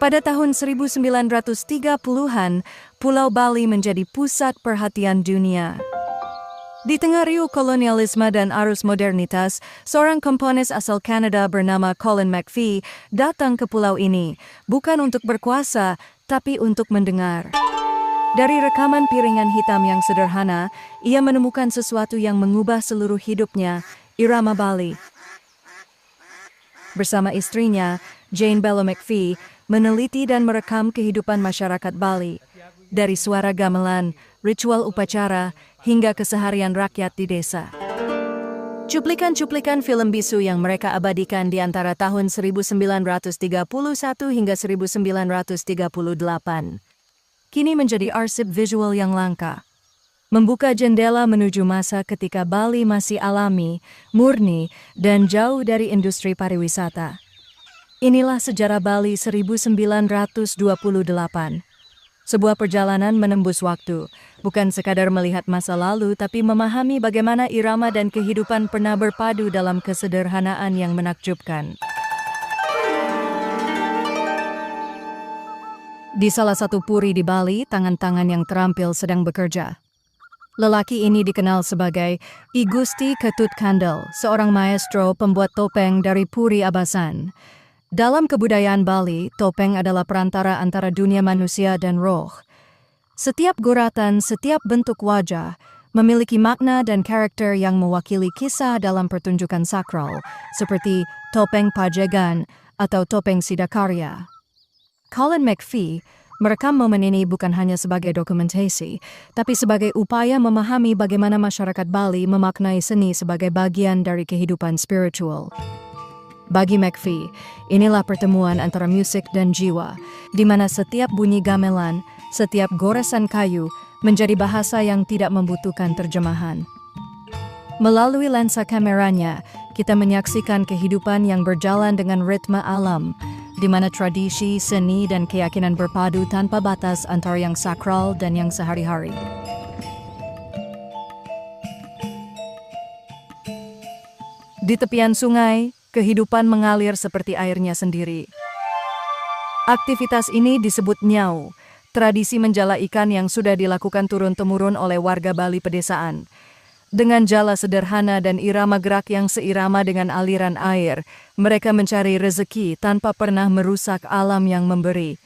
Pada tahun 1930-an, Pulau Bali menjadi pusat perhatian dunia. Di tengah riuh kolonialisme dan arus modernitas, seorang komponis asal Kanada bernama Colin McPhee datang ke pulau ini, bukan untuk berkuasa, tapi untuk mendengar. Dari rekaman piringan hitam yang sederhana, ia menemukan sesuatu yang mengubah seluruh hidupnya, irama Bali. Bersama istrinya, Jane Bello McPhee, meneliti dan merekam kehidupan masyarakat Bali, dari suara gamelan, ritual upacara, hingga keseharian rakyat di desa. Cuplikan-cuplikan film bisu yang mereka abadikan di antara tahun 1931 hingga 1938. Kini menjadi arsip visual yang langka. Membuka jendela menuju masa ketika Bali masih alami, murni, dan jauh dari industri pariwisata. Inilah sejarah Bali 1928. Sebuah perjalanan menembus waktu, bukan sekadar melihat masa lalu tapi memahami bagaimana irama dan kehidupan pernah berpadu dalam kesederhanaan yang menakjubkan. Di salah satu puri di Bali, tangan-tangan yang terampil sedang bekerja. Lelaki ini dikenal sebagai I Gusti Ketut Kandel, seorang maestro pembuat topeng dari Puri Abasan. Dalam kebudayaan Bali, topeng adalah perantara antara dunia manusia dan roh. Setiap guratan, setiap bentuk wajah memiliki makna dan karakter yang mewakili kisah dalam pertunjukan sakral, seperti topeng Pajegan atau topeng Sidakarya. Colin McPhee merekam momen ini bukan hanya sebagai dokumentasi, tapi sebagai upaya memahami bagaimana masyarakat Bali memaknai seni sebagai bagian dari kehidupan spiritual. Bagi McPhee, inilah pertemuan antara musik dan jiwa, di mana setiap bunyi gamelan, setiap goresan kayu, menjadi bahasa yang tidak membutuhkan terjemahan. Melalui lensa kameranya, kita menyaksikan kehidupan yang berjalan dengan ritme alam, di mana tradisi, seni, dan keyakinan berpadu tanpa batas antara yang sakral dan yang sehari-hari. Di tepian sungai, kehidupan mengalir seperti airnya sendiri. Aktivitas ini disebut nyau, tradisi menjala ikan yang sudah dilakukan turun-temurun oleh warga Bali pedesaan. Dengan jala sederhana dan irama gerak yang seirama dengan aliran air, mereka mencari rezeki tanpa pernah merusak alam yang memberi.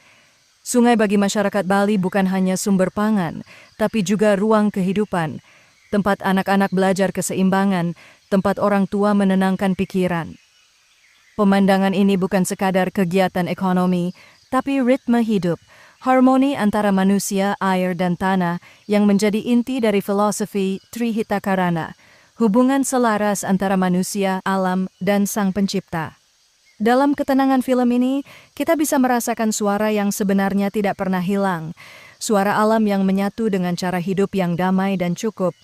Sungai bagi masyarakat Bali bukan hanya sumber pangan, tapi juga ruang kehidupan, tempat anak-anak belajar keseimbangan, tempat orang tua menenangkan pikiran. Pemandangan ini bukan sekadar kegiatan ekonomi, tapi ritme hidup, harmoni antara manusia, air, dan tanah yang menjadi inti dari filosofi Trihitakarana, hubungan selaras antara manusia, alam, dan Sang Pencipta. Dalam ketenangan film ini, kita bisa merasakan suara yang sebenarnya tidak pernah hilang, suara alam yang menyatu dengan cara hidup yang damai dan cukup.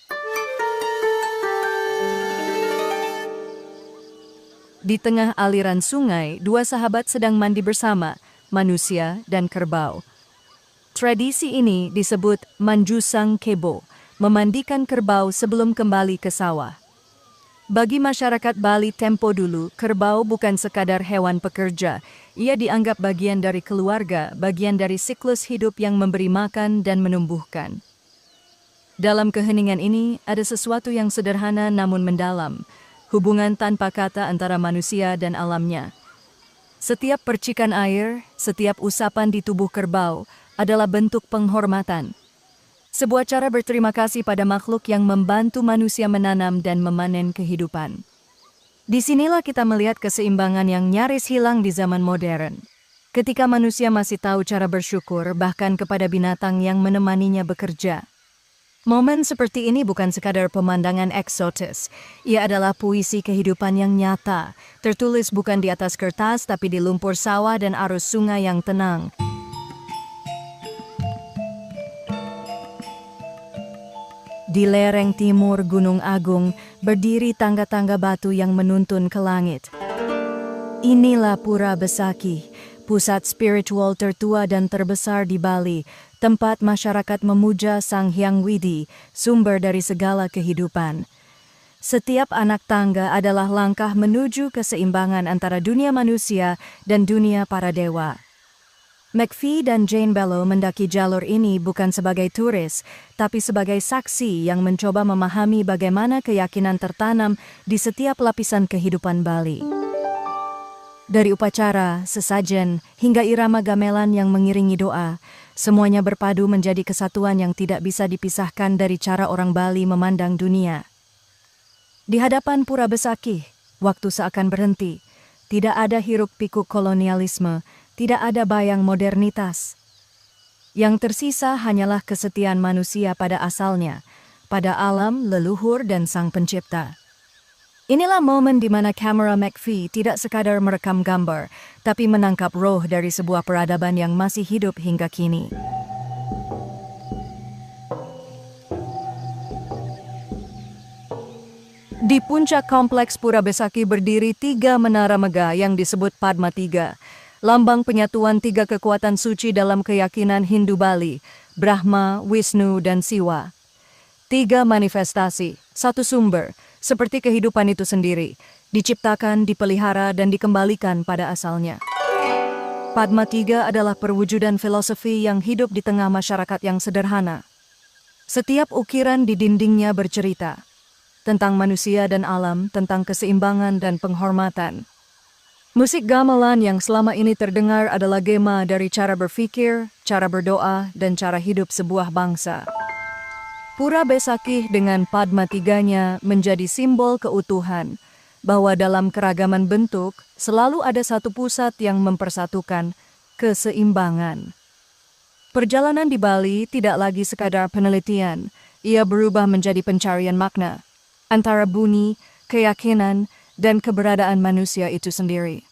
Di tengah aliran sungai, dua sahabat sedang mandi bersama, manusia dan kerbau. Tradisi ini disebut Manjusang Kebo, memandikan kerbau sebelum kembali ke sawah. Bagi masyarakat Bali tempo dulu, kerbau bukan sekadar hewan pekerja. Ia dianggap bagian dari keluarga, bagian dari siklus hidup yang memberi makan dan menumbuhkan. Dalam keheningan ini, ada sesuatu yang sederhana namun mendalam. Hubungan tanpa kata antara manusia dan alamnya. Setiap percikan air, setiap usapan di tubuh kerbau adalah bentuk penghormatan. Sebuah cara berterima kasih pada makhluk yang membantu manusia menanam dan memanen kehidupan. Disinilah kita melihat keseimbangan yang nyaris hilang di zaman modern. Ketika manusia masih tahu cara bersyukur bahkan kepada binatang yang menemaninya bekerja. Momen seperti ini bukan sekadar pemandangan eksotis. Ia adalah puisi kehidupan yang nyata, tertulis bukan di atas kertas tapi di lumpur sawah dan arus sungai yang tenang. Di lereng timur Gunung Agung, berdiri tangga-tangga batu yang menuntun ke langit. Inilah Pura Besaki, pusat spiritual tertua dan terbesar di Bali, tempat masyarakat memuja Sang Hyang Widi, sumber dari segala kehidupan. Setiap anak tangga adalah langkah menuju keseimbangan antara dunia manusia dan dunia para dewa. McPhee dan Jane Bellow mendaki jalur ini bukan sebagai turis, tapi sebagai saksi yang mencoba memahami bagaimana keyakinan tertanam di setiap lapisan kehidupan Bali. Dari upacara, sesajen, hingga irama gamelan yang mengiringi doa, semuanya berpadu menjadi kesatuan yang tidak bisa dipisahkan dari cara orang Bali memandang dunia. Di hadapan Pura Besakih, waktu seakan berhenti. Tidak ada hiruk-pikuk kolonialisme, tidak ada bayang modernitas. Yang tersisa hanyalah kesetiaan manusia pada asalnya, pada alam, leluhur, dan Sang Pencipta. Inilah momen di mana kamera McPhee tidak sekadar merekam gambar, tapi menangkap roh dari sebuah peradaban yang masih hidup hingga kini. Di puncak kompleks Pura Besakih berdiri 3 menara megah yang disebut Padma Tiga, lambang penyatuan 3 kekuatan suci dalam keyakinan Hindu Bali, Brahma, Wisnu, dan Siwa. 3 manifestasi, 1 sumber, seperti kehidupan itu sendiri, diciptakan, dipelihara, dan dikembalikan pada asalnya. Padma Tiga adalah perwujudan filosofi yang hidup di tengah masyarakat yang sederhana. Setiap ukiran di dindingnya bercerita tentang manusia dan alam, tentang keseimbangan dan penghormatan. Musik gamelan yang selama ini terdengar adalah gema dari cara berpikir, cara berdoa, dan cara hidup sebuah bangsa. Pura Besakih dengan Padma Tiganya menjadi simbol keutuhan, bahwa dalam keragaman bentuk selalu ada satu pusat yang mempersatukan keseimbangan. Perjalanan di Bali tidak lagi sekadar penelitian, ia berubah menjadi pencarian makna antara bunyi, keyakinan, dan keberadaan manusia itu sendiri.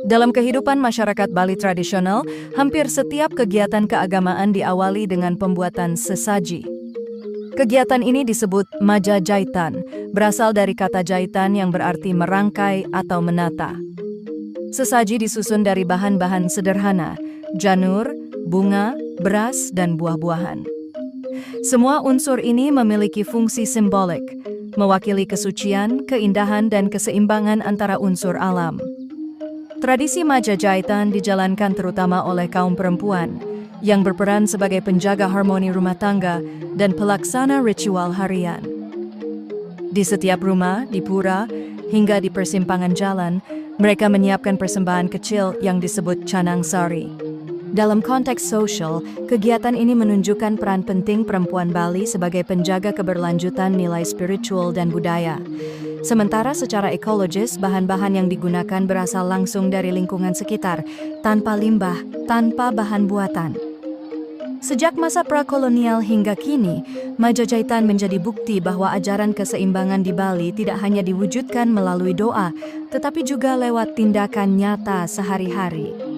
Dalam kehidupan masyarakat Bali tradisional, hampir setiap kegiatan keagamaan diawali dengan pembuatan sesaji. Kegiatan ini disebut Maja Jaitan, berasal dari kata jaitan yang berarti merangkai atau menata. Sesaji disusun dari bahan-bahan sederhana, janur, bunga, beras, dan buah-buahan. Semua unsur ini memiliki fungsi simbolik, mewakili kesucian, keindahan, dan keseimbangan antara unsur alam. Tradisi Maja Jaitan dijalankan terutama oleh kaum perempuan, yang berperan sebagai penjaga harmoni rumah tangga dan pelaksana ritual harian. Di setiap rumah, di pura, hingga di persimpangan jalan, mereka menyiapkan persembahan kecil yang disebut canang sari. Dalam konteks sosial, kegiatan ini menunjukkan peran penting perempuan Bali sebagai penjaga keberlanjutan nilai spiritual dan budaya. Sementara secara ekologis, bahan-bahan yang digunakan berasal langsung dari lingkungan sekitar, tanpa limbah, tanpa bahan buatan. Sejak masa prakolonial hingga kini, Maja Jaitan menjadi bukti bahwa ajaran keseimbangan di Bali tidak hanya diwujudkan melalui doa, tetapi juga lewat tindakan nyata sehari-hari.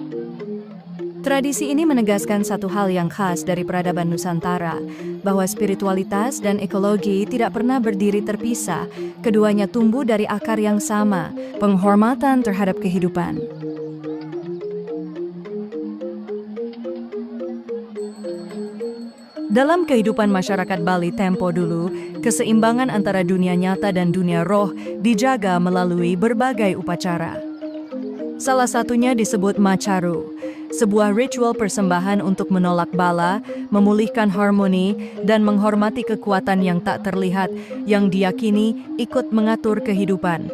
Tradisi ini menegaskan satu hal yang khas dari peradaban Nusantara, bahwa spiritualitas dan ekologi tidak pernah berdiri terpisah, keduanya tumbuh dari akar yang sama, penghormatan terhadap kehidupan. Dalam kehidupan masyarakat Bali tempo dulu, keseimbangan antara dunia nyata dan dunia roh dijaga melalui berbagai upacara. Salah satunya disebut Macaru, sebuah ritual persembahan untuk menolak bala, memulihkan harmoni, dan menghormati kekuatan yang tak terlihat yang diyakini ikut mengatur kehidupan.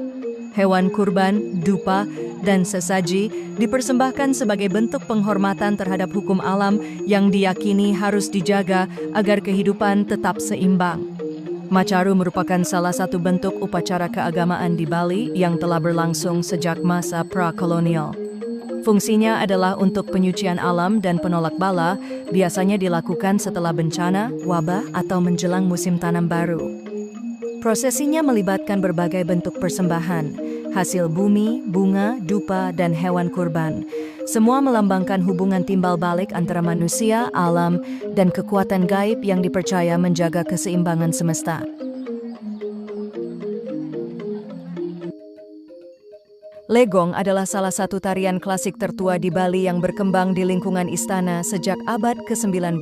Hewan kurban, dupa, dan sesaji dipersembahkan sebagai bentuk penghormatan terhadap hukum alam yang diyakini harus dijaga agar kehidupan tetap seimbang. Macaru merupakan salah satu bentuk upacara keagamaan di Bali yang telah berlangsung sejak masa prakolonial. Fungsinya adalah untuk penyucian alam dan penolak bala, biasanya dilakukan setelah bencana, wabah, atau menjelang musim tanam baru. Prosesinya melibatkan berbagai bentuk persembahan, hasil bumi, bunga, dupa, dan hewan kurban. Semua melambangkan hubungan timbal balik antara manusia, alam, dan kekuatan gaib yang dipercaya menjaga keseimbangan semesta. Legong adalah salah satu tarian klasik tertua di Bali yang berkembang di lingkungan istana sejak abad ke-19.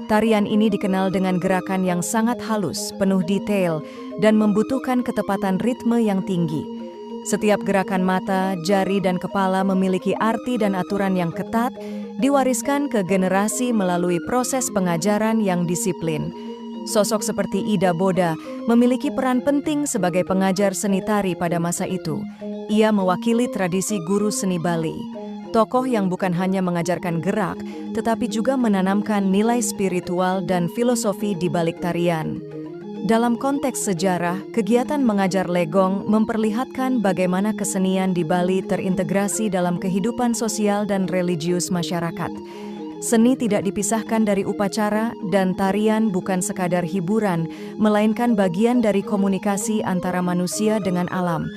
Tarian ini dikenal dengan gerakan yang sangat halus, penuh detail, dan membutuhkan ketepatan ritme yang tinggi. Setiap gerakan mata, jari, dan kepala memiliki arti dan aturan yang ketat, diwariskan ke generasi melalui proses pengajaran yang disiplin. Sosok seperti Ida Boda memiliki peran penting sebagai pengajar seni tari pada masa itu. Ia mewakili tradisi guru seni Bali. Tokoh yang bukan hanya mengajarkan gerak, tetapi juga menanamkan nilai spiritual dan filosofi di balik tarian. Dalam konteks sejarah, kegiatan mengajar legong memperlihatkan bagaimana kesenian di Bali terintegrasi dalam kehidupan sosial dan religius masyarakat. Seni tidak dipisahkan dari upacara dan tarian bukan sekadar hiburan, melainkan bagian dari komunikasi antara manusia dengan alam.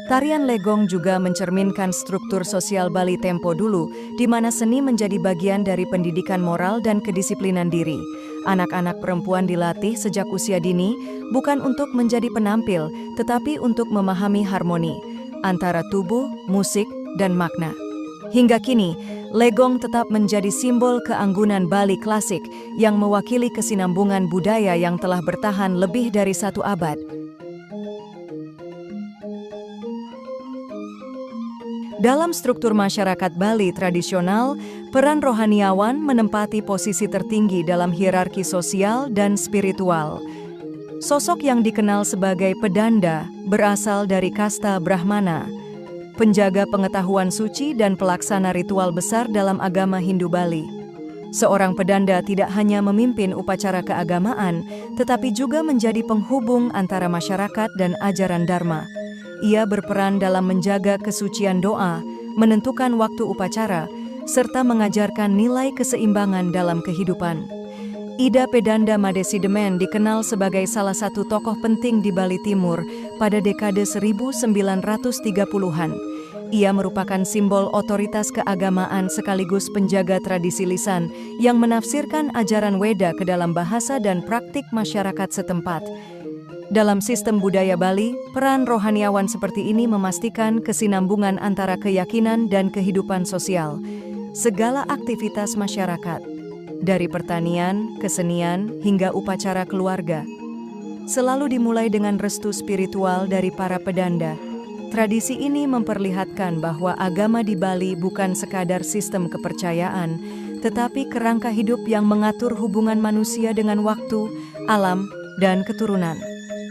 Tarian legong juga mencerminkan struktur sosial Bali tempo dulu, di mana seni menjadi bagian dari pendidikan moral dan kedisiplinan diri. Anak-anak perempuan dilatih sejak usia dini, bukan untuk menjadi penampil, tetapi untuk memahami harmoni antara tubuh, musik, dan makna. Hingga kini, legong tetap menjadi simbol keanggunan Bali klasik yang mewakili kesinambungan budaya yang telah bertahan lebih dari 1 abad. Dalam struktur masyarakat Bali tradisional, peran rohaniawan menempati posisi tertinggi dalam hierarki sosial dan spiritual. Sosok yang dikenal sebagai pedanda berasal dari kasta Brahmana, penjaga pengetahuan suci dan pelaksana ritual besar dalam agama Hindu Bali. Seorang pedanda tidak hanya memimpin upacara keagamaan, tetapi juga menjadi penghubung antara masyarakat dan ajaran Dharma. Ia berperan dalam menjaga kesucian doa, menentukan waktu upacara, serta mengajarkan nilai keseimbangan dalam kehidupan. Ida Pedanda Madesidemen dikenal sebagai salah satu tokoh penting di Bali Timur pada dekade 1930-an. Ia merupakan simbol otoritas keagamaan sekaligus penjaga tradisi lisan yang menafsirkan ajaran Weda ke dalam bahasa dan praktik masyarakat setempat. Dalam sistem budaya Bali, peran rohaniawan seperti ini memastikan kesinambungan antara keyakinan dan kehidupan sosial. Segala aktivitas masyarakat, dari pertanian, kesenian, hingga upacara keluarga, selalu dimulai dengan restu spiritual dari para pedanda. Tradisi ini memperlihatkan bahwa agama di Bali bukan sekadar sistem kepercayaan, tetapi kerangka hidup yang mengatur hubungan manusia dengan waktu, alam, dan keturunan.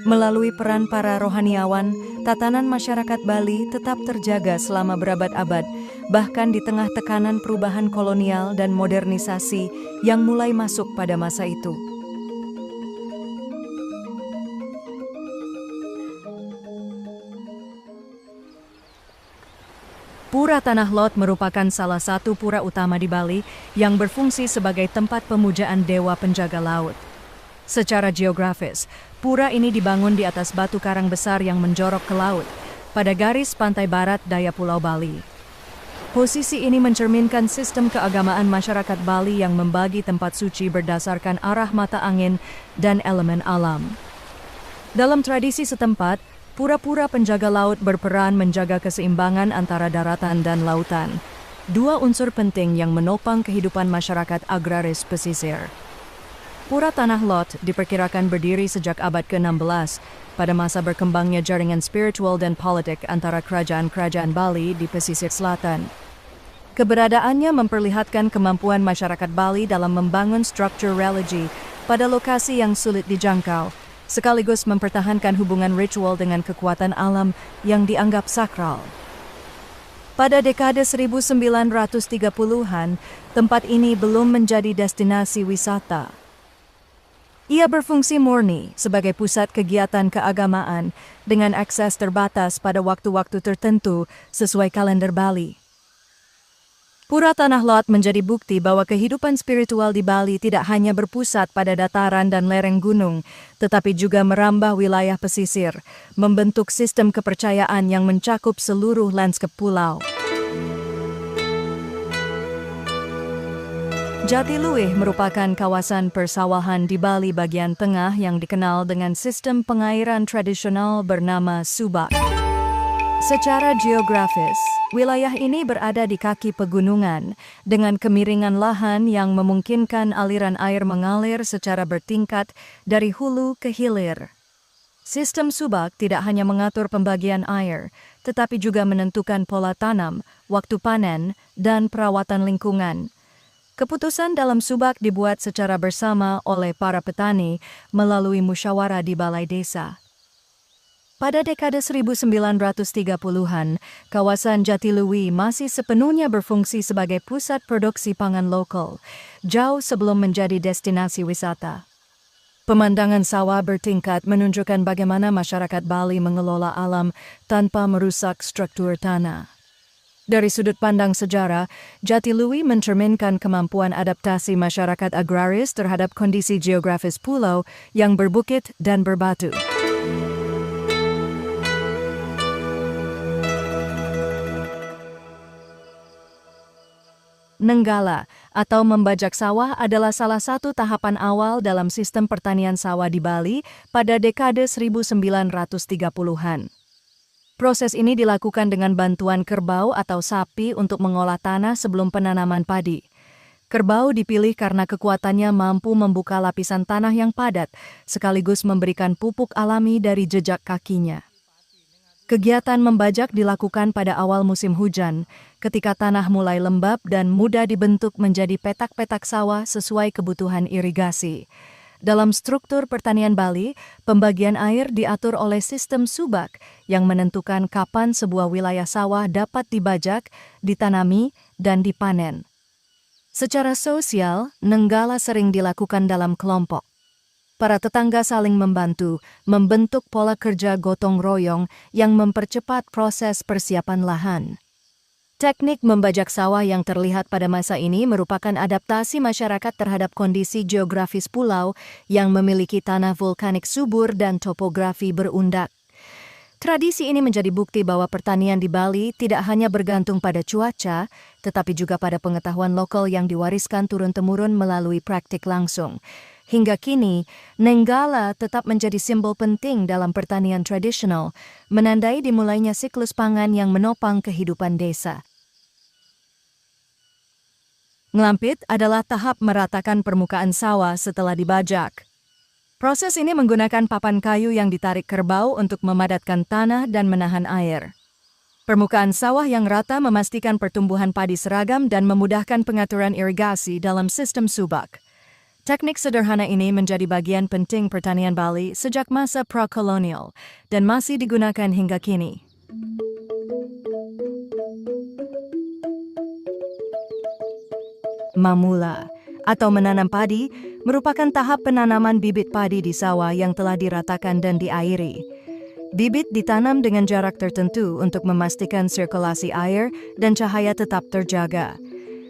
Melalui peran para rohaniawan, tatanan masyarakat Bali tetap terjaga selama berabad-abad, bahkan di tengah tekanan perubahan kolonial dan modernisasi yang mulai masuk pada masa itu. Pura Tanah Lot merupakan salah satu pura utama di Bali yang berfungsi sebagai tempat pemujaan dewa penjaga laut. Secara geografis, pura ini dibangun di atas batu karang besar yang menjorok ke laut, pada garis pantai barat daya Pulau Bali. Posisi ini mencerminkan sistem keagamaan masyarakat Bali yang membagi tempat suci berdasarkan arah mata angin dan elemen alam. Dalam tradisi setempat, pura-pura penjaga laut berperan menjaga keseimbangan antara daratan dan lautan, dua unsur penting yang menopang kehidupan masyarakat agraris pesisir. Pura Tanah Lot diperkirakan berdiri sejak abad ke-16 pada masa berkembangnya jaringan spiritual dan politik antara kerajaan-kerajaan Bali di pesisir selatan. Keberadaannya memperlihatkan kemampuan masyarakat Bali dalam membangun struktur religi pada lokasi yang sulit dijangkau, sekaligus mempertahankan hubungan ritual dengan kekuatan alam yang dianggap sakral. Pada dekade 1930-an, tempat ini belum menjadi destinasi wisata. Ia berfungsi murni sebagai pusat kegiatan keagamaan dengan akses terbatas pada waktu-waktu tertentu sesuai kalender Bali. Pura Tanah Lot menjadi bukti bahwa kehidupan spiritual di Bali tidak hanya berpusat pada dataran dan lereng gunung, tetapi juga merambah wilayah pesisir, membentuk sistem kepercayaan yang mencakup seluruh lanskap pulau. Jatiluwih merupakan kawasan persawahan di Bali bagian tengah yang dikenal dengan sistem pengairan tradisional bernama subak. Secara geografis, wilayah ini berada di kaki pegunungan dengan kemiringan lahan yang memungkinkan aliran air mengalir secara bertingkat dari hulu ke hilir. Sistem subak tidak hanya mengatur pembagian air, tetapi juga menentukan pola tanam, waktu panen, dan perawatan lingkungan. Keputusan dalam subak dibuat secara bersama oleh para petani melalui musyawarah di balai desa. Pada dekade 1930-an, kawasan Jatiluwi masih sepenuhnya berfungsi sebagai pusat produksi pangan lokal, jauh sebelum menjadi destinasi wisata. Pemandangan sawah bertingkat menunjukkan bagaimana masyarakat Bali mengelola alam tanpa merusak struktur tanah. Dari sudut pandang sejarah, Jatiluwi mencerminkan kemampuan adaptasi masyarakat agraris terhadap kondisi geografis pulau yang berbukit dan berbatu. Nenggala atau membajak sawah adalah salah satu tahapan awal dalam sistem pertanian sawah di Bali pada dekade 1930-an. Proses ini dilakukan dengan bantuan kerbau atau sapi untuk mengolah tanah sebelum penanaman padi. Kerbau dipilih karena kekuatannya mampu membuka lapisan tanah yang padat, sekaligus memberikan pupuk alami dari jejak kakinya. Kegiatan membajak dilakukan pada awal musim hujan, ketika tanah mulai lembab dan mudah dibentuk menjadi petak-petak sawah sesuai kebutuhan irigasi. Dalam struktur pertanian Bali, pembagian air diatur oleh sistem subak yang menentukan kapan sebuah wilayah sawah dapat dibajak, ditanami, dan dipanen. Secara sosial, nenggala sering dilakukan dalam kelompok. Para tetangga saling membantu, membentuk pola kerja gotong royong yang mempercepat proses persiapan lahan. Teknik membajak sawah yang terlihat pada masa ini merupakan adaptasi masyarakat terhadap kondisi geografis pulau yang memiliki tanah vulkanik subur dan topografi berundak. Tradisi ini menjadi bukti bahwa pertanian di Bali tidak hanya bergantung pada cuaca, tetapi juga pada pengetahuan lokal yang diwariskan turun-temurun melalui praktik langsung. Hingga kini, nenggala tetap menjadi simbol penting dalam pertanian tradisional, menandai dimulainya siklus pangan yang menopang kehidupan desa. Ngelampit adalah tahap meratakan permukaan sawah setelah dibajak. Proses ini menggunakan papan kayu yang ditarik kerbau untuk memadatkan tanah dan menahan air. Permukaan sawah yang rata memastikan pertumbuhan padi seragam dan memudahkan pengaturan irigasi dalam sistem subak. Teknik sederhana ini menjadi bagian penting pertanian Bali sejak masa prakolonial dan masih digunakan hingga kini. Mamula atau menanam padi merupakan tahap penanaman bibit padi di sawah yang telah diratakan dan diairi. Bibit ditanam dengan jarak tertentu untuk memastikan sirkulasi air dan cahaya tetap terjaga.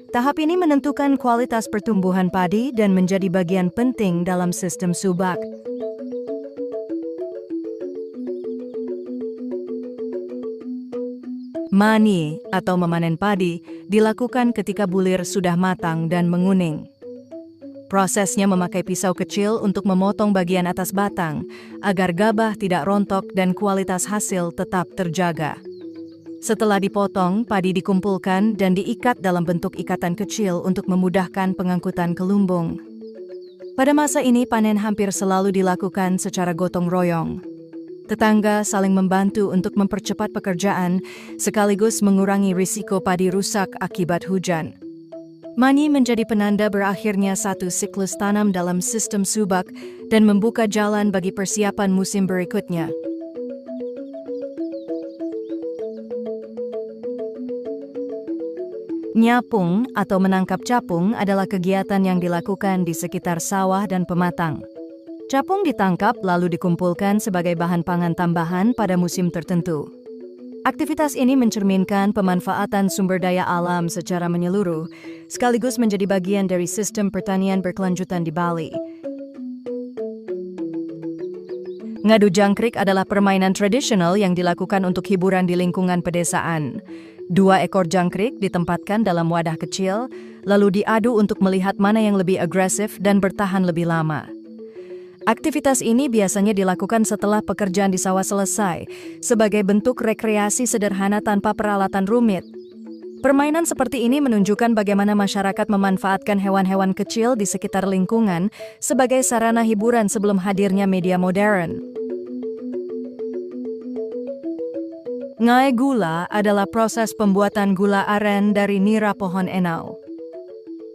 Tahap ini menentukan kualitas pertumbuhan padi dan menjadi bagian penting dalam sistem subak. Mani atau memanen padi dilakukan ketika bulir sudah matang dan menguning. Prosesnya memakai pisau kecil untuk memotong bagian atas batang agar gabah tidak rontok dan kualitas hasil tetap terjaga. Setelah dipotong, padi dikumpulkan dan diikat dalam bentuk ikatan kecil untuk memudahkan pengangkutan ke lumbung. Pada masa ini, panen hampir selalu dilakukan secara gotong royong. Tetangga saling membantu untuk mempercepat pekerjaan, sekaligus mengurangi risiko padi rusak akibat hujan. Mani menjadi penanda berakhirnya satu siklus tanam dalam sistem subak dan membuka jalan bagi persiapan musim berikutnya. Nyapung atau menangkap capung adalah kegiatan yang dilakukan di sekitar sawah dan pematang. Capung ditangkap lalu dikumpulkan sebagai bahan pangan tambahan pada musim tertentu. Aktivitas ini mencerminkan pemanfaatan sumber daya alam secara menyeluruh, sekaligus menjadi bagian dari sistem pertanian berkelanjutan di Bali. Ngadu jangkrik adalah permainan tradisional yang dilakukan untuk hiburan di lingkungan pedesaan. 2 ekor jangkrik ditempatkan dalam wadah kecil, lalu diadu untuk melihat mana yang lebih agresif dan bertahan lebih lama. Aktivitas ini biasanya dilakukan setelah pekerjaan di sawah selesai, sebagai bentuk rekreasi sederhana tanpa peralatan rumit. Permainan seperti ini menunjukkan bagaimana masyarakat memanfaatkan hewan-hewan kecil di sekitar lingkungan sebagai sarana hiburan sebelum hadirnya media modern. Ngai gula adalah proses pembuatan gula aren dari nira pohon enau.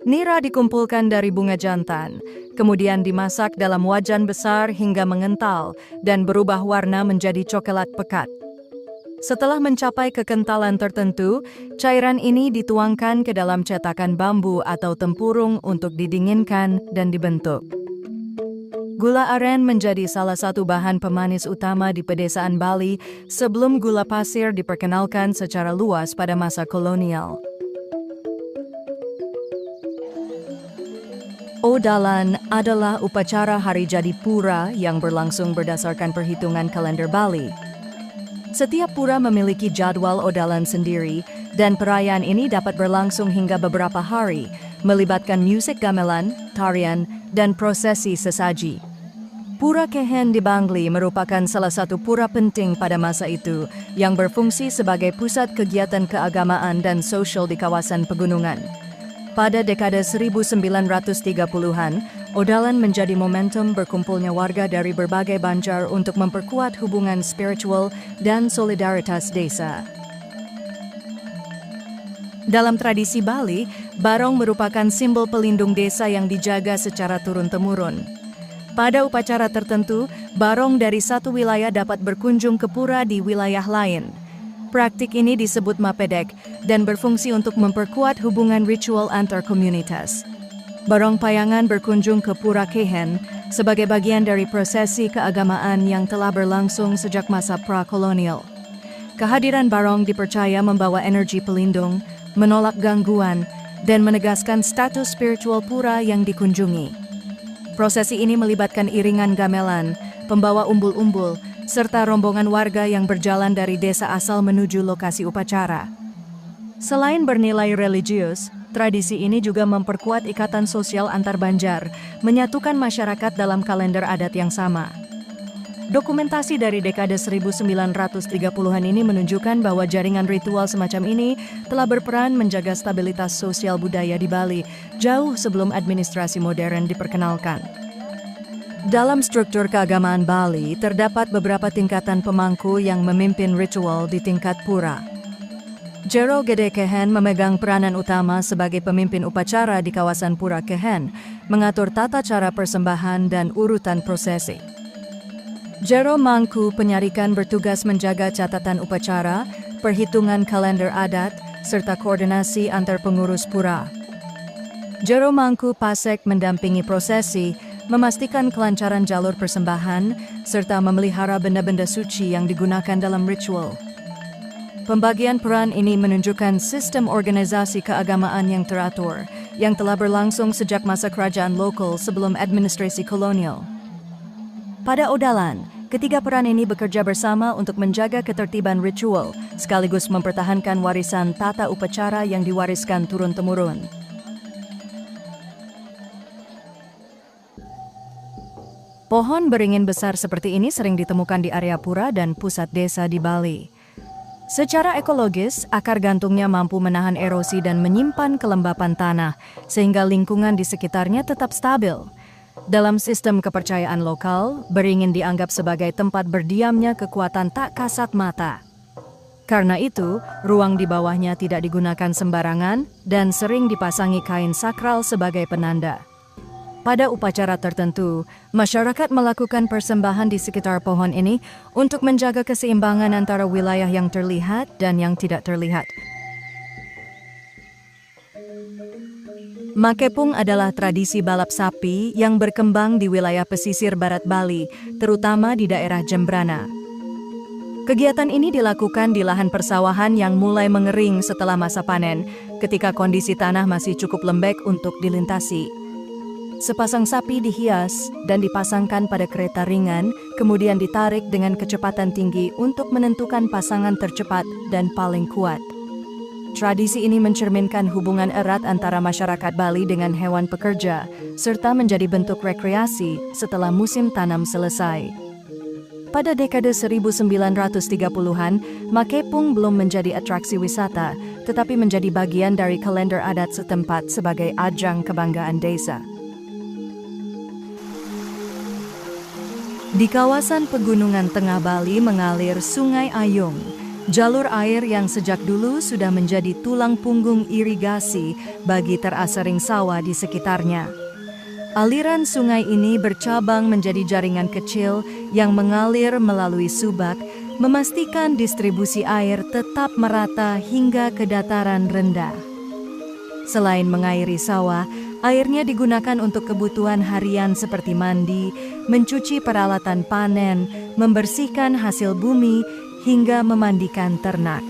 Nira dikumpulkan dari bunga jantan, kemudian dimasak dalam wajan besar hingga mengental dan berubah warna menjadi coklat pekat. Setelah mencapai kekentalan tertentu, cairan ini dituangkan ke dalam cetakan bambu atau tempurung untuk didinginkan dan dibentuk. Gula aren menjadi salah satu bahan pemanis utama di pedesaan Bali sebelum gula pasir diperkenalkan secara luas pada masa kolonial. Odalan adalah upacara hari jadi pura yang berlangsung berdasarkan perhitungan kalender Bali. Setiap pura memiliki jadwal odalan sendiri, dan perayaan ini dapat berlangsung hingga beberapa hari, melibatkan musik gamelan, tarian, dan prosesi sesaji. Pura Kehen di Bangli merupakan salah satu pura penting pada masa itu, yang berfungsi sebagai pusat kegiatan keagamaan dan sosial di kawasan pegunungan. Pada dekade 1930-an, odalan menjadi momentum berkumpulnya warga dari berbagai banjar untuk memperkuat hubungan spiritual dan solidaritas desa. Dalam tradisi Bali, barong merupakan simbol pelindung desa yang dijaga secara turun-temurun. Pada upacara tertentu, barong dari satu wilayah dapat berkunjung ke pura di wilayah lain. Praktik ini disebut mapedek dan berfungsi untuk memperkuat hubungan ritual antar komunitas. Barong payangan berkunjung ke Pura Kehen sebagai bagian dari prosesi keagamaan yang telah berlangsung sejak masa pra-kolonial. Kehadiran barong dipercaya membawa energi pelindung, menolak gangguan, dan menegaskan status spiritual pura yang dikunjungi. Prosesi ini melibatkan iringan gamelan, pembawa umbul-umbul, serta rombongan warga yang berjalan dari desa asal menuju lokasi upacara. Selain bernilai religius, tradisi ini juga memperkuat ikatan sosial antar banjar, menyatukan masyarakat dalam kalender adat yang sama. Dokumentasi dari dekade 1930-an ini menunjukkan bahwa jaringan ritual semacam ini telah berperan menjaga stabilitas sosial budaya di Bali, jauh sebelum administrasi modern diperkenalkan. Dalam struktur keagamaan Bali, terdapat beberapa tingkatan pemangku yang memimpin ritual di tingkat pura. Jero Gede Kehen memegang peranan utama sebagai pemimpin upacara di kawasan Pura Kehen, mengatur tata cara persembahan dan urutan prosesi. Jero Mangku Penyarikan bertugas menjaga catatan upacara, perhitungan kalender adat, serta koordinasi antar pengurus pura. Jero Mangku Pasek mendampingi prosesi, memastikan kelancaran jalur persembahan, serta memelihara benda-benda suci yang digunakan dalam ritual. Pembagian peran ini menunjukkan sistem organisasi keagamaan yang teratur, yang telah berlangsung sejak masa kerajaan lokal sebelum administrasi kolonial. Pada odalan, ketiga peran ini bekerja bersama untuk menjaga ketertiban ritual, sekaligus mempertahankan warisan tata upacara yang diwariskan turun-temurun. Pohon beringin besar seperti ini sering ditemukan di area pura dan pusat desa di Bali. Secara ekologis, akar gantungnya mampu menahan erosi dan menyimpan kelembapan tanah, sehingga lingkungan di sekitarnya tetap stabil. Dalam sistem kepercayaan lokal, beringin dianggap sebagai tempat berdiamnya kekuatan tak kasat mata. Karena itu, ruang di bawahnya tidak digunakan sembarangan dan sering dipasangi kain sakral sebagai penanda. Pada upacara tertentu, masyarakat melakukan persembahan di sekitar pohon ini untuk menjaga keseimbangan antara wilayah yang terlihat dan yang tidak terlihat. Makepung adalah tradisi balap sapi yang berkembang di wilayah pesisir barat Bali, terutama di daerah Jembrana. Kegiatan ini dilakukan di lahan persawahan yang mulai mengering setelah masa panen, ketika kondisi tanah masih cukup lembek untuk dilintasi. Sepasang sapi dihias dan dipasangkan pada kereta ringan, kemudian ditarik dengan kecepatan tinggi untuk menentukan pasangan tercepat dan paling kuat. Tradisi ini mencerminkan hubungan erat antara masyarakat Bali dengan hewan pekerja, serta menjadi bentuk rekreasi setelah musim tanam selesai. Pada dekade 1930-an, Makepung belum menjadi atraksi wisata, tetapi menjadi bagian dari kalender adat setempat sebagai ajang kebanggaan desa. Di kawasan pegunungan tengah Bali mengalir Sungai Ayung, Jalur air yang sejak dulu sudah menjadi tulang punggung irigasi bagi terasering sawah di sekitarnya. Aliran sungai ini bercabang menjadi jaringan kecil yang mengalir melalui subak, memastikan distribusi air tetap merata hingga ke dataran rendah. Selain mengairi sawah, airnya digunakan untuk kebutuhan harian seperti mandi, mencuci peralatan panen, membersihkan hasil bumi, hingga memandikan ternak.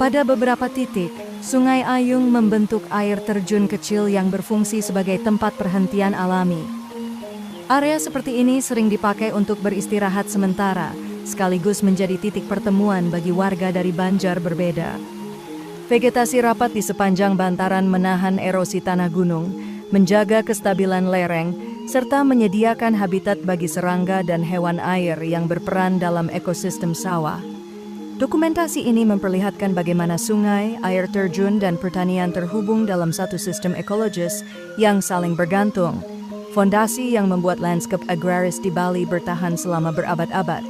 Pada beberapa titik, Sungai Ayung membentuk air terjun kecil yang berfungsi sebagai tempat perhentian alami. Area seperti ini sering dipakai untuk beristirahat sementara, sekaligus menjadi titik pertemuan bagi warga dari banjar berbeda. Vegetasi rapat di sepanjang bantaran menahan erosi tanah gunung, menjaga kestabilan lereng, serta menyediakan habitat bagi serangga dan hewan air yang berperan dalam ekosistem sawah. Dokumentasi ini memperlihatkan bagaimana sungai, air terjun, dan pertanian terhubung dalam satu sistem ekologis yang saling bergantung, fondasi yang membuat lanskap agraris di Bali bertahan selama berabad-abad.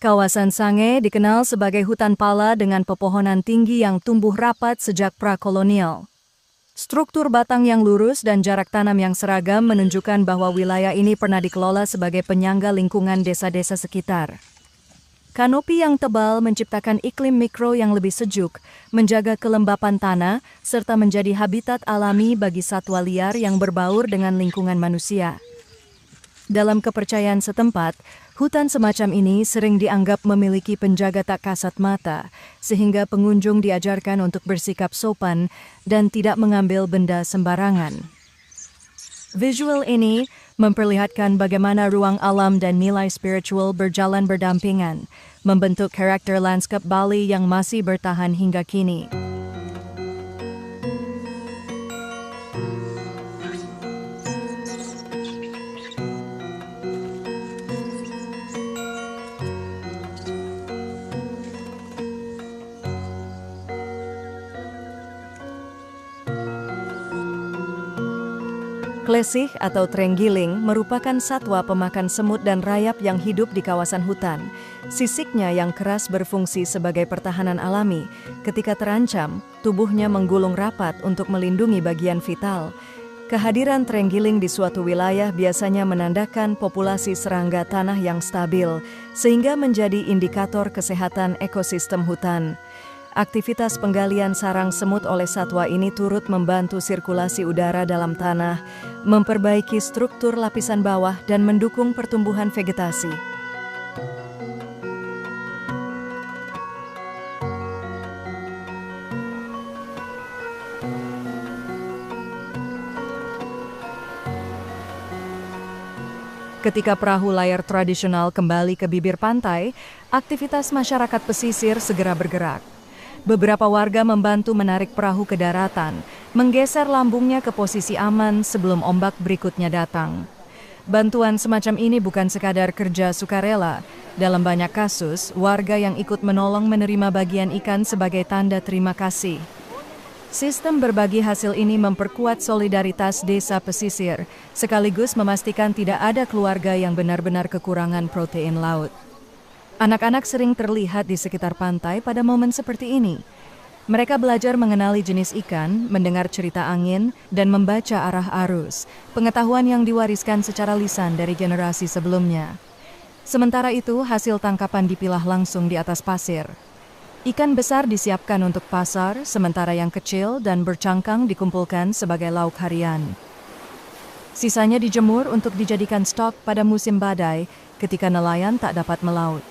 Kawasan Sange dikenal sebagai hutan pala dengan pepohonan tinggi yang tumbuh rapat sejak prakolonial. Struktur batang yang lurus dan jarak tanam yang seragam menunjukkan bahwa wilayah ini pernah dikelola sebagai penyangga lingkungan desa-desa sekitar. Kanopi yang tebal menciptakan iklim mikro yang lebih sejuk, menjaga kelembapan tanah, serta menjadi habitat alami bagi satwa liar yang berbaur dengan lingkungan manusia. Dalam kepercayaan setempat, hutan semacam ini sering dianggap memiliki penjaga tak kasat mata, sehingga pengunjung diajarkan untuk bersikap sopan dan tidak mengambil benda sembarangan. Visual ini memperlihatkan bagaimana ruang alam dan nilai spiritual berjalan berdampingan, membentuk karakter lanskap Bali yang masih bertahan hingga kini. Klesih atau trenggiling merupakan satwa pemakan semut dan rayap yang hidup di kawasan hutan. Sisiknya yang keras berfungsi sebagai pertahanan alami. Ketika terancam, tubuhnya menggulung rapat untuk melindungi bagian vital. Kehadiran trenggiling di suatu wilayah biasanya menandakan populasi serangga tanah yang stabil, sehingga menjadi indikator kesehatan ekosistem hutan. Aktivitas penggalian sarang semut oleh satwa ini turut membantu sirkulasi udara dalam tanah, memperbaiki struktur lapisan bawah, dan mendukung pertumbuhan vegetasi. Ketika perahu layar tradisional kembali ke bibir pantai, aktivitas masyarakat pesisir segera bergerak. Beberapa warga membantu menarik perahu ke daratan, menggeser lambungnya ke posisi aman sebelum ombak berikutnya datang. Bantuan semacam ini bukan sekadar kerja sukarela. Dalam banyak kasus, warga yang ikut menolong menerima bagian ikan sebagai tanda terima kasih. Sistem berbagi hasil ini memperkuat solidaritas desa pesisir, sekaligus memastikan tidak ada keluarga yang benar-benar kekurangan protein laut. Anak-anak sering terlihat di sekitar pantai pada momen seperti ini. Mereka belajar mengenali jenis ikan, mendengar cerita angin, dan membaca arah arus, pengetahuan yang diwariskan secara lisan dari generasi sebelumnya. Sementara itu, hasil tangkapan dipilah langsung di atas pasir. Ikan besar disiapkan untuk pasar, sementara yang kecil dan bercangkang dikumpulkan sebagai lauk harian. Sisanya dijemur untuk dijadikan stok pada musim badai ketika nelayan tak dapat melaut.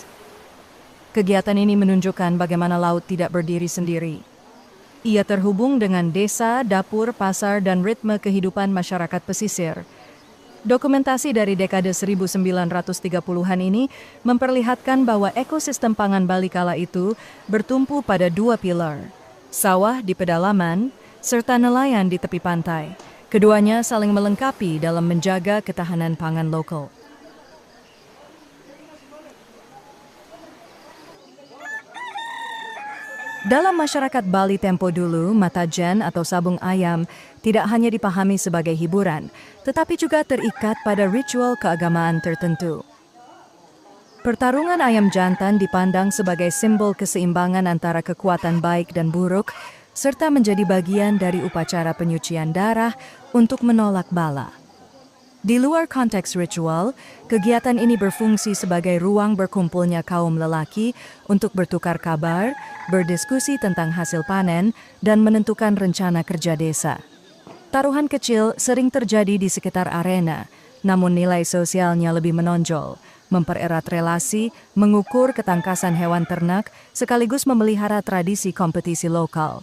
Kegiatan ini menunjukkan bagaimana laut tidak berdiri sendiri. Ia terhubung dengan desa, dapur, pasar, dan ritme kehidupan masyarakat pesisir. Dokumentasi dari dekade 1930-an ini memperlihatkan bahwa ekosistem pangan Bali kala itu bertumpu pada dua pilar, sawah di pedalaman, serta nelayan di tepi pantai. Keduanya saling melengkapi dalam menjaga ketahanan pangan lokal. Dalam masyarakat Bali tempo dulu, matajan atau sabung ayam tidak hanya dipahami sebagai hiburan, tetapi juga terikat pada ritual keagamaan tertentu. Pertarungan ayam jantan dipandang sebagai simbol keseimbangan antara kekuatan baik dan buruk, serta menjadi bagian dari upacara penyucian darah untuk menolak bala. Di luar konteks ritual, kegiatan ini berfungsi sebagai ruang berkumpulnya kaum lelaki untuk bertukar kabar, berdiskusi tentang hasil panen, dan menentukan rencana kerja desa. Taruhan kecil sering terjadi di sekitar arena, namun nilai sosialnya lebih menonjol, mempererat relasi, mengukur ketangkasan hewan ternak, sekaligus memelihara tradisi kompetisi lokal.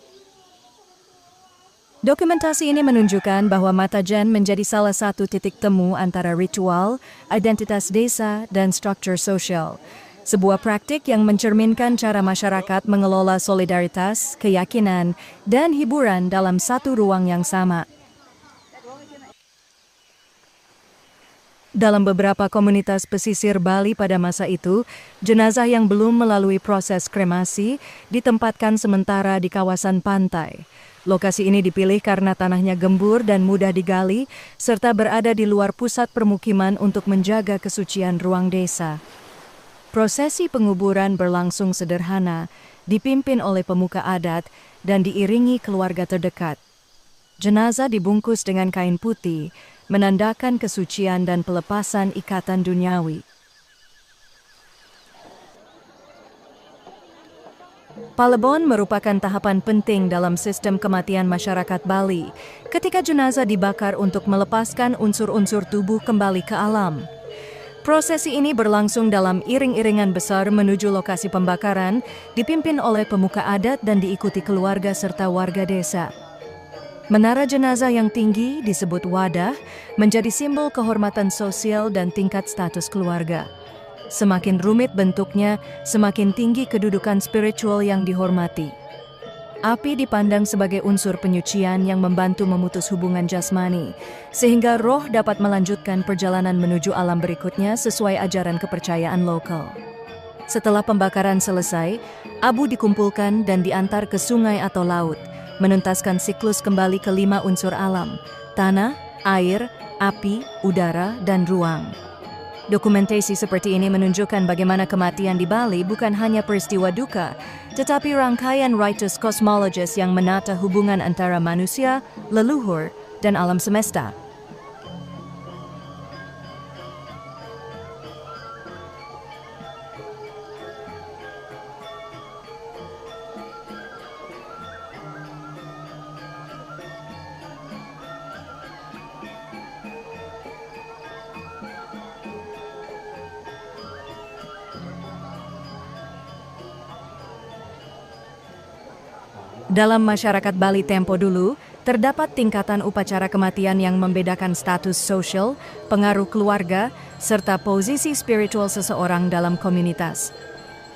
Dokumentasi ini menunjukkan bahwa matajan menjadi salah satu titik temu antara ritual, identitas desa, dan struktur sosial. Sebuah praktik yang mencerminkan cara masyarakat mengelola solidaritas, keyakinan, dan hiburan dalam satu ruang yang sama. Dalam beberapa komunitas pesisir Bali pada masa itu, jenazah yang belum melalui proses kremasi ditempatkan sementara di kawasan pantai. Lokasi ini dipilih karena tanahnya gembur dan mudah digali, serta berada di luar pusat permukiman untuk menjaga kesucian ruang desa. Prosesi penguburan berlangsung sederhana, dipimpin oleh pemuka adat dan diiringi keluarga terdekat. Jenazah dibungkus dengan kain putih, menandakan kesucian dan pelepasan ikatan duniawi. Palebon merupakan tahapan penting dalam sistem kematian masyarakat Bali, ketika jenazah dibakar untuk melepaskan unsur-unsur tubuh kembali ke alam. Prosesi ini berlangsung dalam iring-iringan besar menuju lokasi pembakaran, dipimpin oleh pemuka adat dan diikuti keluarga serta warga desa. Menara jenazah yang tinggi, disebut wadah, menjadi simbol kehormatan sosial dan tingkat status keluarga. Semakin rumit bentuknya, semakin tinggi kedudukan spiritual yang dihormati. Api dipandang sebagai unsur penyucian yang membantu memutus hubungan jasmani, sehingga roh dapat melanjutkan perjalanan menuju alam berikutnya sesuai ajaran kepercayaan lokal. Setelah pembakaran selesai, abu dikumpulkan dan diantar ke sungai atau laut, menuntaskan siklus kembali ke 5 unsur alam: tanah, air, api, udara, dan ruang. Dokumentasi seperti ini menunjukkan bagaimana kematian di Bali bukan hanya peristiwa duka, tetapi rangkaian ritus kosmologis yang menata hubungan antara manusia, leluhur, dan alam semesta. Dalam masyarakat Bali tempo dulu, terdapat tingkatan upacara kematian yang membedakan status sosial, pengaruh keluarga, serta posisi spiritual seseorang dalam komunitas.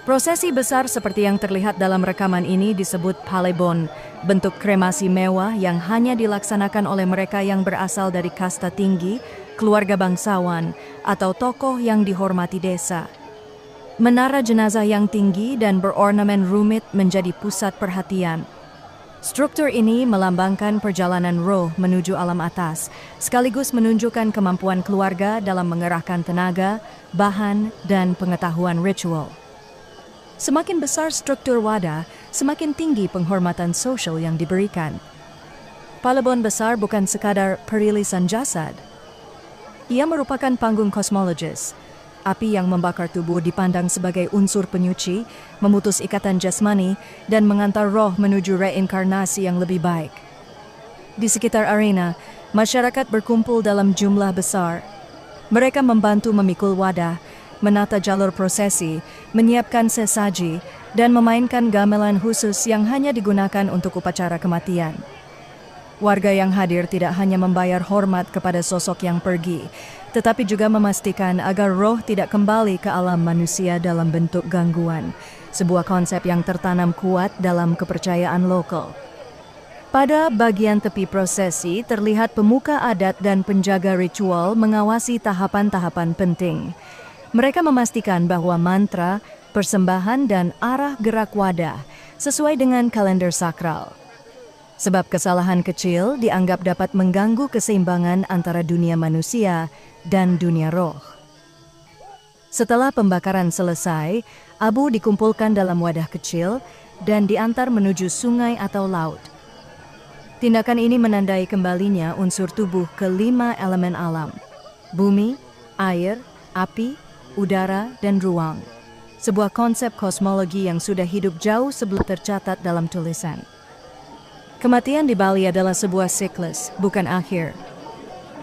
Prosesi besar seperti yang terlihat dalam rekaman ini disebut palebon, bentuk kremasi mewah yang hanya dilaksanakan oleh mereka yang berasal dari kasta tinggi, keluarga bangsawan, atau tokoh yang dihormati desa. Menara jenazah yang tinggi dan berornamen rumit menjadi pusat perhatian. Struktur ini melambangkan perjalanan roh menuju alam atas, sekaligus menunjukkan kemampuan keluarga dalam mengerahkan tenaga, bahan, dan pengetahuan ritual. Semakin besar struktur wadah, semakin tinggi penghormatan sosial yang diberikan. Palebon besar bukan sekadar perilisan jasad. Ia merupakan panggung kosmologis. Api yang membakar tubuh dipandang sebagai unsur penyuci, memutus ikatan jasmani, dan mengantar roh menuju reinkarnasi yang lebih baik. Di sekitar arena, masyarakat berkumpul dalam jumlah besar. Mereka membantu memikul wadah, menata jalur prosesi, menyiapkan sesaji, dan memainkan gamelan khusus yang hanya digunakan untuk upacara kematian. Warga yang hadir tidak hanya membayar hormat kepada sosok yang pergi, tetapi juga memastikan agar roh tidak kembali ke alam manusia dalam bentuk gangguan, sebuah konsep yang tertanam kuat dalam kepercayaan lokal. Pada bagian tepi prosesi, terlihat pemuka adat dan penjaga ritual mengawasi tahapan-tahapan penting. Mereka memastikan bahwa mantra, persembahan, dan arah gerak wadah sesuai dengan kalender sakral. Sebab kesalahan kecil dianggap dapat mengganggu keseimbangan antara dunia manusia dan dunia roh. Setelah pembakaran selesai, abu dikumpulkan dalam wadah kecil dan diantar menuju sungai atau laut. Tindakan ini menandai kembalinya unsur tubuh ke 5 elemen alam: bumi, air, api, udara, dan ruang. Sebuah konsep kosmologi yang sudah hidup jauh sebelum tercatat dalam tulisan. Kematian di Bali adalah sebuah siklus, bukan akhir.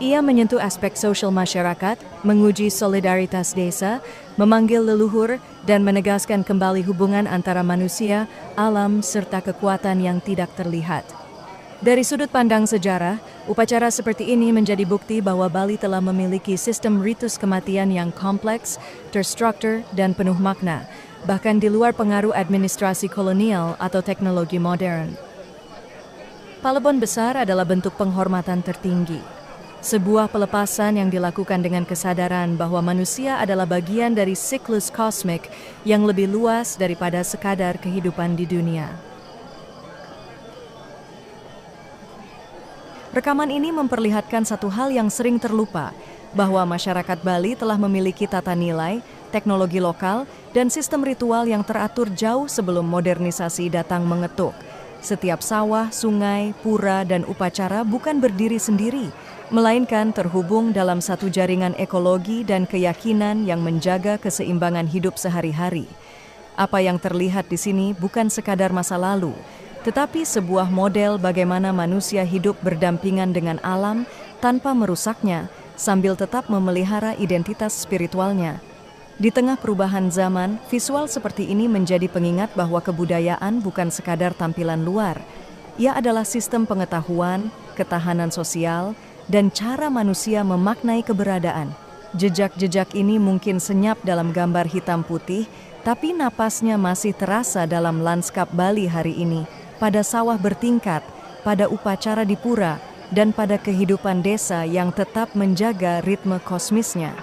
Ia menyentuh aspek sosial masyarakat, menguji solidaritas desa, memanggil leluhur, dan menegaskan kembali hubungan antara manusia, alam, serta kekuatan yang tidak terlihat. Dari sudut pandang sejarah, upacara seperti ini menjadi bukti bahwa Bali telah memiliki sistem ritus kematian yang kompleks, terstruktur, dan penuh makna, bahkan di luar pengaruh administrasi kolonial atau teknologi modern. Palebon besar adalah bentuk penghormatan tertinggi. Sebuah pelepasan yang dilakukan dengan kesadaran bahwa manusia adalah bagian dari siklus kosmik yang lebih luas daripada sekadar kehidupan di dunia. Rekaman ini memperlihatkan satu hal yang sering terlupa, bahwa masyarakat Bali telah memiliki tata nilai, teknologi lokal, dan sistem ritual yang teratur jauh sebelum modernisasi datang mengetuk. Setiap sawah, sungai, pura, dan upacara bukan berdiri sendiri, melainkan terhubung dalam satu jaringan ekologi dan keyakinan yang menjaga keseimbangan hidup sehari-hari. Apa yang terlihat di sini bukan sekadar masa lalu, tetapi sebuah model bagaimana manusia hidup berdampingan dengan alam tanpa merusaknya, sambil tetap memelihara identitas spiritualnya. Di tengah perubahan zaman, visual seperti ini menjadi pengingat bahwa kebudayaan bukan sekadar tampilan luar. Ia adalah sistem pengetahuan, ketahanan sosial, dan cara manusia memaknai keberadaan. Jejak-jejak ini mungkin senyap dalam gambar hitam putih, tapi napasnya masih terasa dalam lanskap Bali hari ini, pada sawah bertingkat, pada upacara di pura, dan pada kehidupan desa yang tetap menjaga ritme kosmisnya.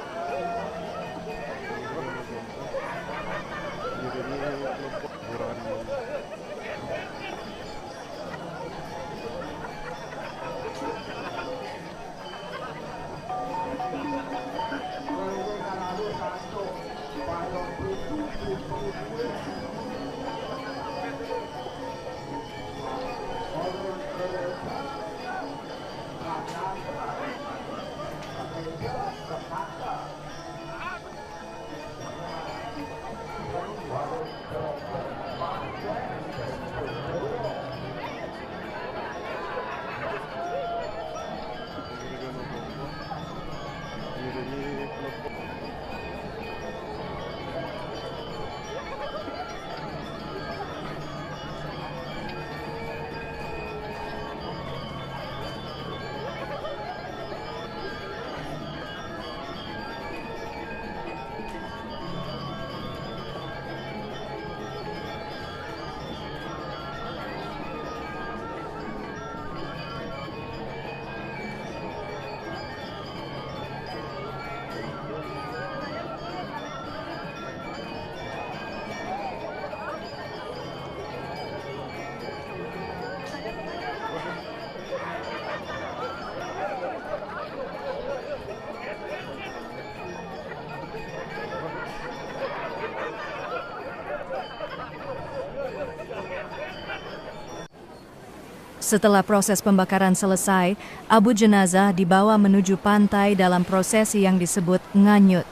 Setelah proses pembakaran selesai, abu jenazah dibawa menuju pantai dalam prosesi yang disebut nganyut.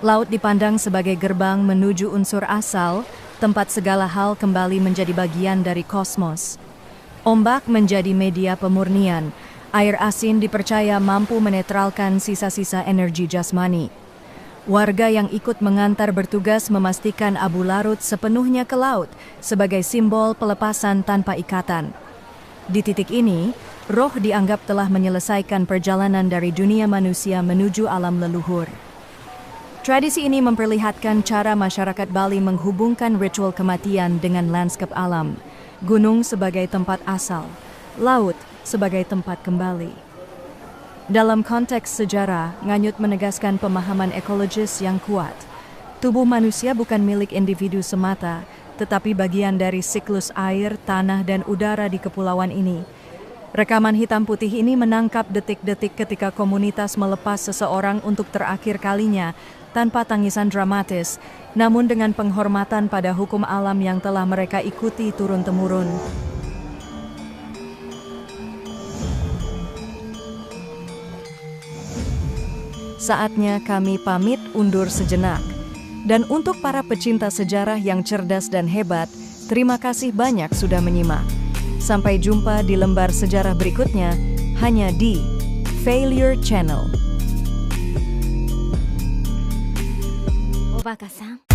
Laut dipandang sebagai gerbang menuju unsur asal, tempat segala hal kembali menjadi bagian dari kosmos. Ombak menjadi media pemurnian, air asin dipercaya mampu menetralkan sisa-sisa energi jasmani. Warga yang ikut mengantar bertugas memastikan abu larut sepenuhnya ke laut sebagai simbol pelepasan tanpa ikatan. Di titik ini, roh dianggap telah menyelesaikan perjalanan dari dunia manusia menuju alam leluhur. Tradisi ini memperlihatkan cara masyarakat Bali menghubungkan ritual kematian dengan lanskap alam, gunung sebagai tempat asal, laut sebagai tempat kembali. Dalam konteks sejarah, nganyut menegaskan pemahaman ekologis yang kuat. Tubuh manusia bukan milik individu semata, tetapi bagian dari siklus air, tanah, dan udara di kepulauan ini. Rekaman hitam putih ini menangkap detik-detik ketika komunitas melepas seseorang untuk terakhir kalinya tanpa tangisan dramatis, namun dengan penghormatan pada hukum alam yang telah mereka ikuti turun-temurun. Saatnya kami pamit undur sejenak. Dan untuk para pecinta sejarah yang cerdas dan hebat, terima kasih banyak sudah menyimak. Sampai jumpa di lembar sejarah berikutnya, hanya di Failure Channel. おバカさん